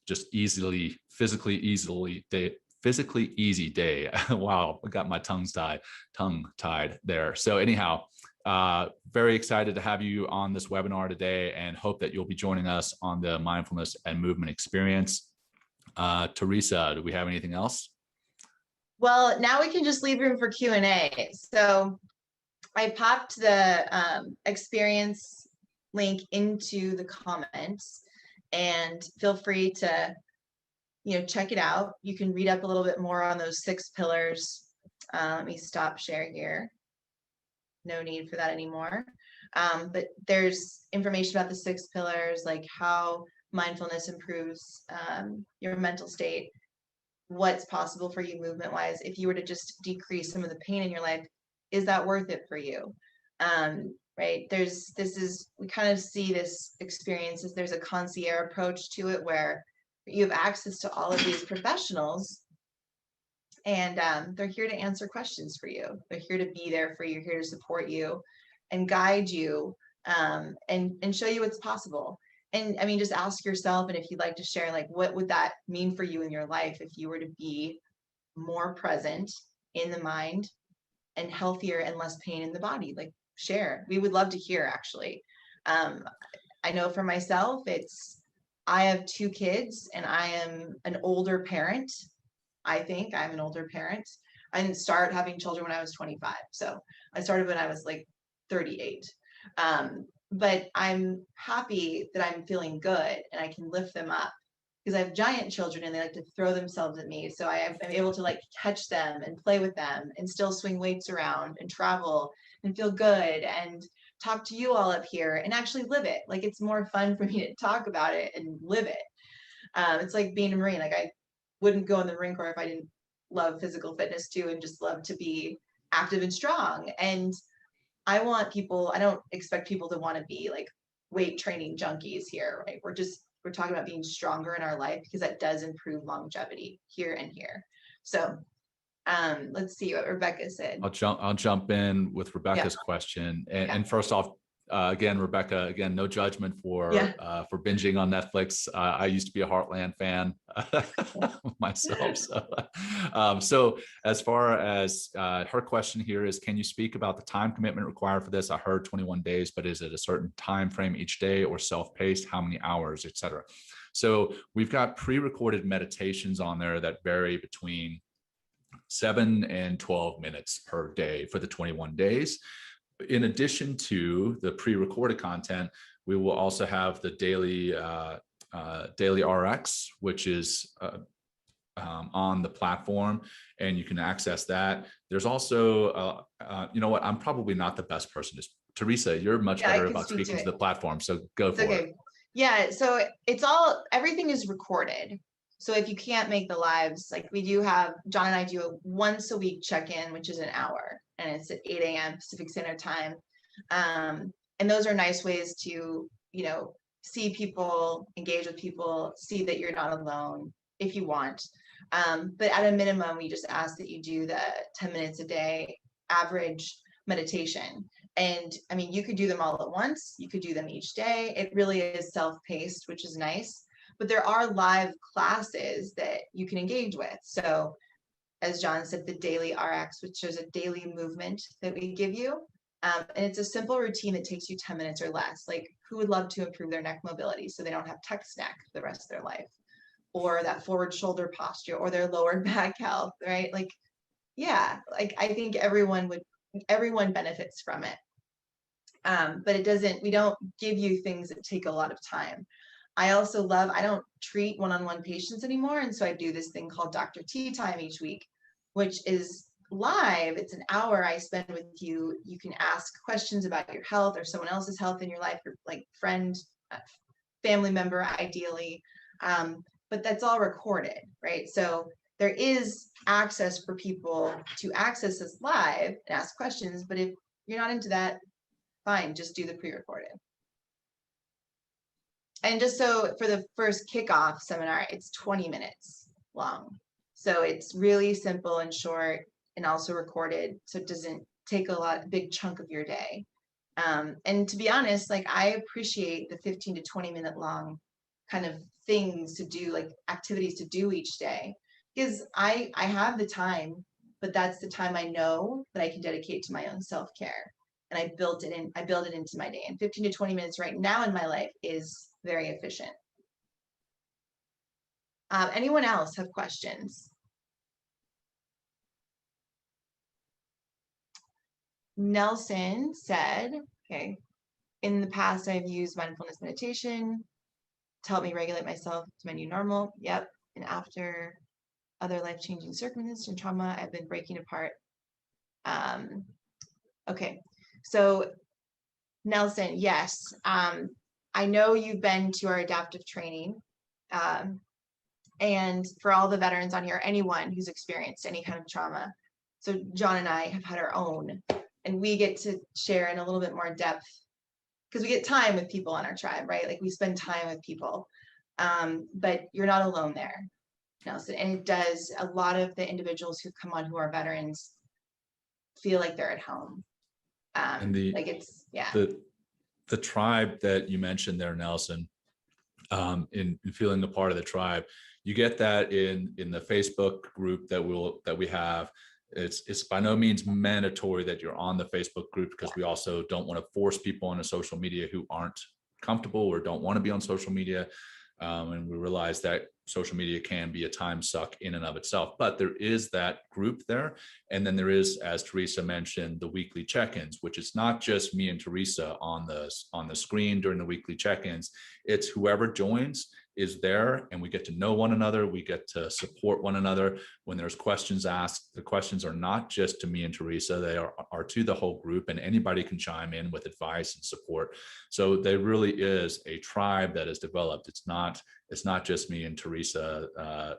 Speaker 2: just physically easy day. Wow, I got my tongue tied there. So anyhow, very excited to have you on this webinar today, and hope that you'll be joining us on the mindfulness and movement experience. Teresa, do we have anything else?
Speaker 1: Well, now we can just leave room for Q&A. So I popped the experience link into the comments, and feel free to, check it out. You can read up a little bit more on those 6 pillars. Let me stop share here. No need for that anymore. But there's information about the 6 pillars, like how mindfulness improves your mental state, what's possible for you movement wise. If you were to just decrease some of the pain in your life, is that worth it for you? Right. We kind of see this experience as there's a concierge approach to it, where you have access to all of these professionals, and they're here to answer questions for you. They're here to be there for you, here to support you and guide you, and show you what's possible. And I mean, just ask yourself, and if you'd like to share, like, what would that mean for you in your life if you were to be more present in the mind and healthier and less pain in the body? Like, share. We would love to hear, actually. I know for myself, I have 2 kids, and I am an older parent. I think I'm an older parent. I didn't start having children when I was 25. So I started when I was like 38. But I'm happy that I'm feeling good and I can lift them up, because I have giant children and they like to throw themselves at me. So I'm able to like catch them and play with them and still swing weights around and travel and feel good and talk to you all up here and actually live it. Like, it's more fun for me to talk about it and live it. It's like being a Marine. Like, I wouldn't go in the Marine Corps if I didn't love physical fitness too, and just love to be active and strong. And I don't expect people to want to be like weight training junkies here, right? We're talking about being stronger in our life, because that does improve longevity here and here. So let's see what Rebecca said.
Speaker 2: I'll jump in with Rebecca's question. And first off, again, Rebecca, no judgment for binging on Netflix. I used to be a Heartland fan myself. So as far as her question here is, can you speak about the time commitment required for this? I heard 21 days, but is it a certain time frame each day, or self-paced? How many hours, etc.? So we've got pre-recorded meditations on there that vary between 7 and 12 minutes per day for the 21 days. In addition to the pre-recorded content, we will also have the Dailyrx, which is on the platform, and you can access that. There's also, you know what, I'm probably not the best person to, Teresa, you're much
Speaker 1: Yeah, I
Speaker 2: better
Speaker 1: can
Speaker 2: about
Speaker 1: speak to
Speaker 2: speaking to
Speaker 1: it.
Speaker 2: the platform. So go
Speaker 1: It's
Speaker 2: for it.
Speaker 1: okay. Yeah, so everything is recorded. So if you can't make the lives, like we do have, John and I do a once a week check-in, which is an hour, and it's at 8 a.m. Pacific Standard Time. And those are nice ways to, you know, see people, engage with people, see that you're not alone if you want. But at a minimum, we just ask that you do the 10 minutes a day average meditation. And I mean, you could do them all at once, you could do them each day. It really is self-paced, which is nice. But there are live classes that you can engage with. So as John said, the Dailyrx, which is a daily movement that we give you. And it's a simple routine that takes you 10 minutes or less. Like, who would love to improve their neck mobility so they don't have text neck the rest of their life? Or that forward shoulder posture, or their lower back health, right? Like, yeah, like I think everyone benefits from it. But we don't give you things that take a lot of time. I don't treat one-on-one patients anymore. And so I do this thing called Dr. Tea Time each week, which is live. It's an hour I spend with you. You can ask questions about your health or someone else's health in your life, or like friend, family member, ideally. But that's all recorded, right? So there is access for people to access this live and ask questions. But if you're not into that, fine, just do the pre-recorded. And just so for the first kickoff seminar, it's 20 minutes long. So it's really simple and short, and also recorded. So it doesn't take big chunk of your day. And to be honest, like I appreciate the 15 to 20 minute long kind of things to do, like activities to do each day, because I have the time, but that's the time I know that I can dedicate to my own self-care. And I build it into my day. And 15 to 20 minutes right now in my life is very efficient. Anyone else have questions? Nelson said, okay, in the past, I've used mindfulness meditation to help me regulate myself to my new normal. Yep. And after other life-changing circumstances and trauma, I've been breaking apart. Okay. So Nelson, yes. I know you've been to our adaptive training. And for all the veterans on here, anyone who's experienced any kind of trauma. So John and I have had our own, and we get to share in a little bit more depth because we get time with people on our tribe, right? Like we spend time with people, but you're not alone there, Nelson. And it does, a lot of the individuals who come on who are veterans feel like they're at home.
Speaker 2: And
Speaker 1: like it's, yeah.
Speaker 2: The tribe that you mentioned there, Nelson, in feeling a part of the tribe, you get that in the Facebook group that we have. It's by no means mandatory that you're on the Facebook group, because we also don't want to force people onto social media who aren't comfortable or don't want to be on social media. And we realize that social media can be a time suck in and of itself, but there is that group there. And then there is, as Teresa mentioned, the weekly check-ins, which is not just me and Teresa on the screen during the weekly check-ins. It's whoever joins is there, and we get to know one another. We get to support one another. When there's questions asked, the questions are not just to me and Teresa, they are to the whole group, and anybody can chime in with advice and support. So there really is a tribe that is developed. It's not just me and Teresa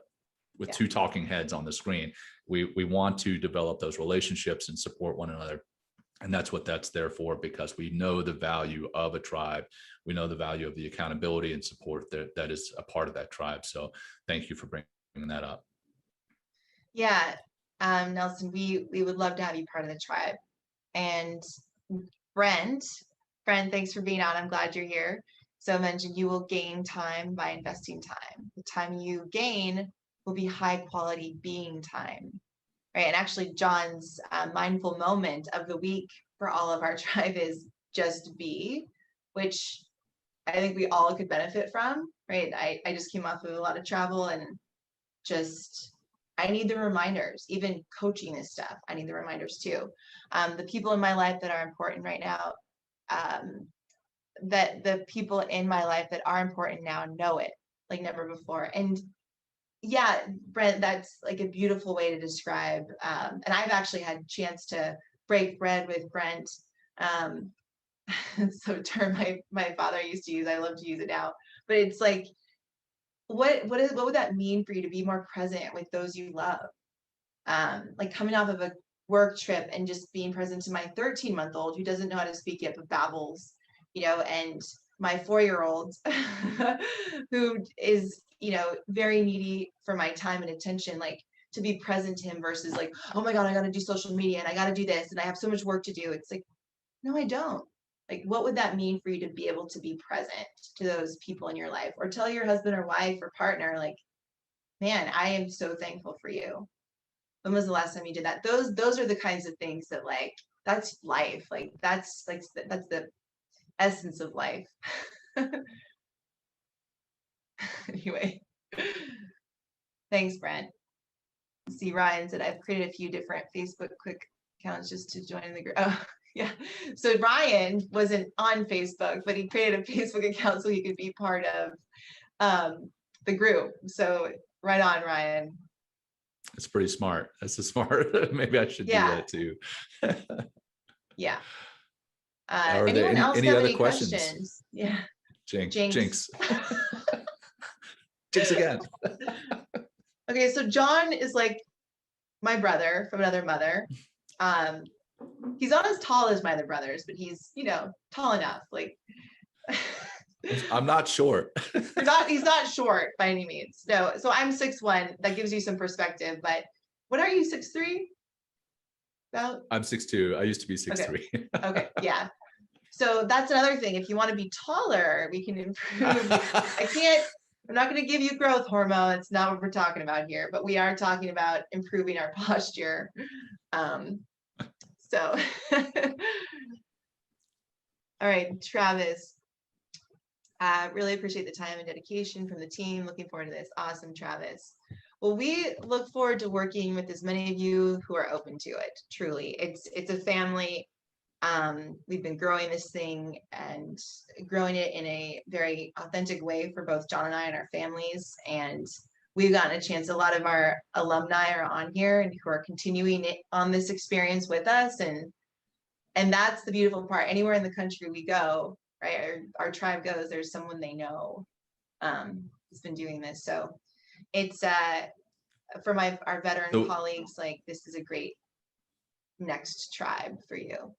Speaker 2: with two talking heads on the screen. We want to develop those relationships and support one another. And that's what that's there for, because we know the value of a tribe. We know the value of the accountability and support that is a part of that tribe. So thank you for bringing that up.
Speaker 1: Yeah, Nelson, we would love to have you part of the tribe. And Brent, thanks for being on. I'm glad you're here. So I mentioned you will gain time by investing time. The time you gain will be high quality being time. Right. And actually, John's mindful moment of the week for all of our tribe is just be, which I think we all could benefit from. Right. I just came off of a lot of travel, and I need the reminders. Even coaching this stuff, I need the reminders too. The people in my life that are important right now, that the people in my life that are important now know it like never before. And Yeah, Brent, that's like a beautiful way to describe. And I've actually had a chance to break bread with Brent. Um, so a term my father used to use. I love to use it now. But it's like, what would that mean for you to be more present with those you love? Like coming off of a work trip and just being present to my 13-month-old who doesn't know how to speak yet but babbles, and my 4-year-old who is, very needy for my time and attention, like to be present to him versus like, oh my God, I got to do social media and I got to do this and I have so much work to do. It's like, no, I don't. Like, what would that mean for you to be able to be present to those people in your life, or tell your husband or wife or partner, like, man, I am so thankful for you. When was the last time you did that? Those are the kinds of things that, like, that's life. Like that's the essence of life. Anyway, thanks, Brent. See, Ryan said I've created a few different Facebook quick accounts just to join the group. Oh, yeah. So Ryan wasn't on Facebook, but he created a Facebook account so he could be part of the group. So right on, Ryan.
Speaker 2: It's pretty smart. That's a smart. Maybe I should do that too.
Speaker 1: Yeah.
Speaker 2: Are there
Speaker 1: Anyone else
Speaker 2: any
Speaker 1: have
Speaker 2: other
Speaker 1: any
Speaker 2: questions?
Speaker 1: questions? Yeah.
Speaker 2: Jinx.
Speaker 1: Jinx.
Speaker 2: Jinx again.
Speaker 1: Okay, so John is like my brother from another mother. He's not as tall as my other brothers, but he's, tall enough. Like
Speaker 2: I'm not short.
Speaker 1: He's not short by any means. No, so I'm 6'1". That gives you some perspective. But what are you, 6'3"? About?
Speaker 2: I'm 6'2". I used to be 6'3".
Speaker 1: Okay, yeah. So that's another thing. If you want to be taller, we can improve. I'm not going to give you growth hormone. It's not what we're talking about here, but we are talking about improving our posture. So, all right, Travis. Really appreciate the time and dedication from the team. Looking forward to this. Awesome, Travis. Well, we look forward to working with as many of you who are open to it. Truly, it's a family. We've been growing this thing and growing it in a very authentic way for both John and I and our families. And we've gotten a chance. A lot of our alumni are on here and who are continuing it on this experience with us. And that's the beautiful part. Anywhere in the country we go, right, our tribe goes, there's someone they know who's been doing this. So it's for our veteran colleagues, like this is a great next tribe for you.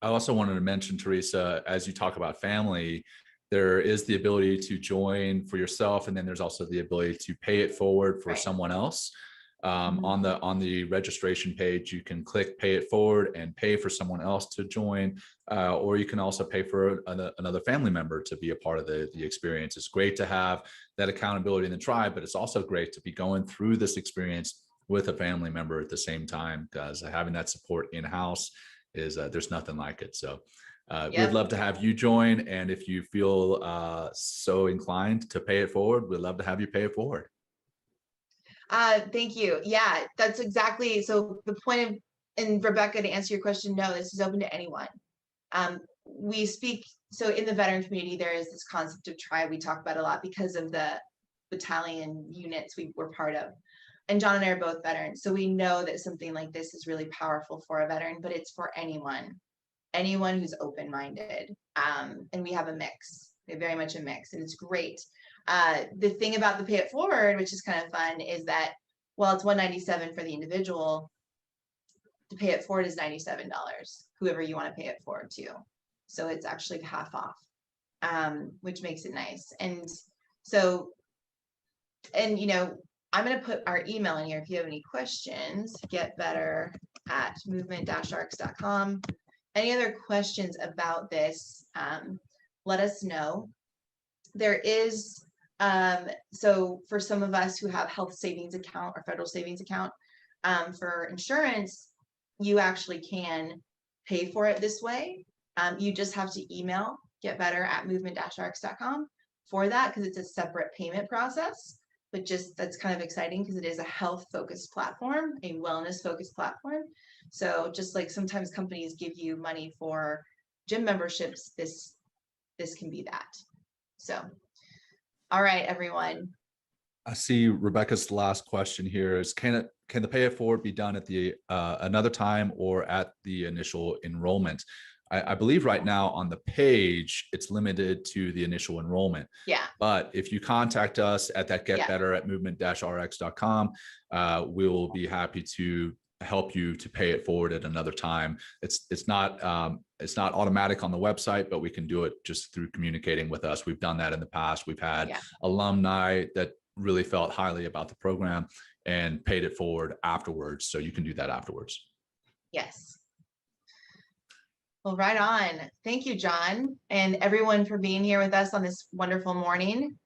Speaker 2: I also wanted to mention, Teresa, as you talk about family, there is the ability to join for yourself, and then there's also the ability to pay it forward for someone else. On the registration page, you can click pay it forward and pay for someone else to join, or you can also pay for another family member to be a part of the experience. It's great to have that accountability in the tribe, but it's also great to be going through this experience with a family member at the same time, because having that support in-house is there's nothing like it. So we'd love to have you join. And if you feel so inclined to pay it forward, we'd love to have you pay it forward.
Speaker 1: Thank you. Yeah, that's exactly. So the point of, and Rebecca, to answer your question, no, this is open to anyone. We speak, so in the veteran community, there is this concept of tribe we talk about a lot because of the battalion units we were part of. And John and I are both veterans. So we know that something like this is really powerful for a veteran, but it's for anyone who's open-minded. And we have a mix. We have very much a mix, and it's great. The thing about the pay it forward, which is kind of fun, is that while it's $197 for the individual, to pay it forward is $97, whoever you want to pay it forward to. So it's actually half off, which makes it nice. And so, and I'm going to put our email in here if you have any questions. getbetter@movement-rx.com. Any other questions about this, let us know. There is, so for some of us who have health savings account or federal savings account, for insurance, you actually can pay for it this way. You just have to email getbetter@movement-rx.com for that, because it's a separate payment process. But just that's kind of exciting because it is a health focused platform, a wellness focused platform. So just like sometimes companies give you money for gym memberships, this can be that. So, all right, everyone.
Speaker 2: I see Rebecca's last question here is, can the pay it forward be done at the another time or at the initial enrollment? I believe right now on the page, it's limited to the initial enrollment.
Speaker 1: Yeah.
Speaker 2: But if you contact us at that
Speaker 1: Yeah.
Speaker 2: getbetter@movement-rx.com, we will be happy to help you to pay it forward at another time. It's not automatic on the website, but we can do it just through communicating with us. We've done that in the past. We've had alumni that really felt highly about the program and paid it forward afterwards. So you can do that afterwards.
Speaker 1: Yes. Well, right on. Thank you, John, and everyone for being here with us on this wonderful morning,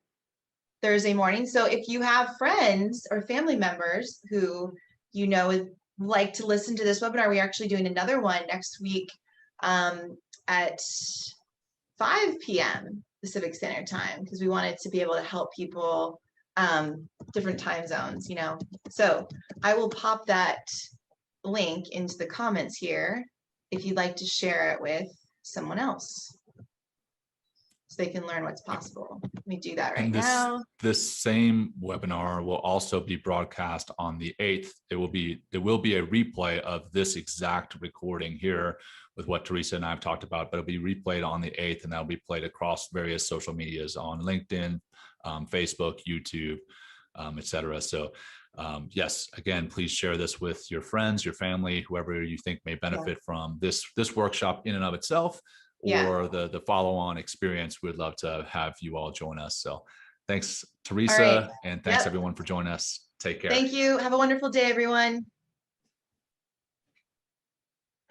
Speaker 1: Thursday morning. So if you have friends or family members who you know would like to listen to this webinar, we're actually doing another one next week at 5 p.m. Pacific Standard Time, because we wanted to be able to help people different time zones, you know. So I will pop that link into the comments here if you'd like to share it with someone else so they can learn what's possible. Let me do that right now.
Speaker 2: This same webinar will also be broadcast on the 8th. It will be a replay of this exact recording here with what Teresa and I have talked about, but it'll be replayed on the 8th, and that'll be played across various social medias on LinkedIn, Facebook, YouTube, etc. So yes, again, please share this with your friends, your family, whoever you think may benefit from this workshop in and of itself, or the follow-on experience. We'd love to have you all join us. So thanks, Teresa, and thanks everyone for joining us. Take care.
Speaker 1: Thank you. Have a wonderful day, everyone.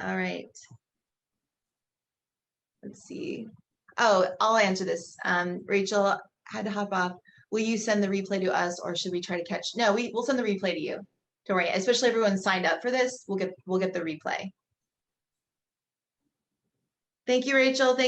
Speaker 1: All right. Let's see. Oh, I'll answer this. Rachel had to hop off. Will you send the replay to us, or should we try to catch? No, we'll send the replay to you. Don't worry. Especially everyone signed up for this. We'll get the replay. Thank you, Rachel. Thank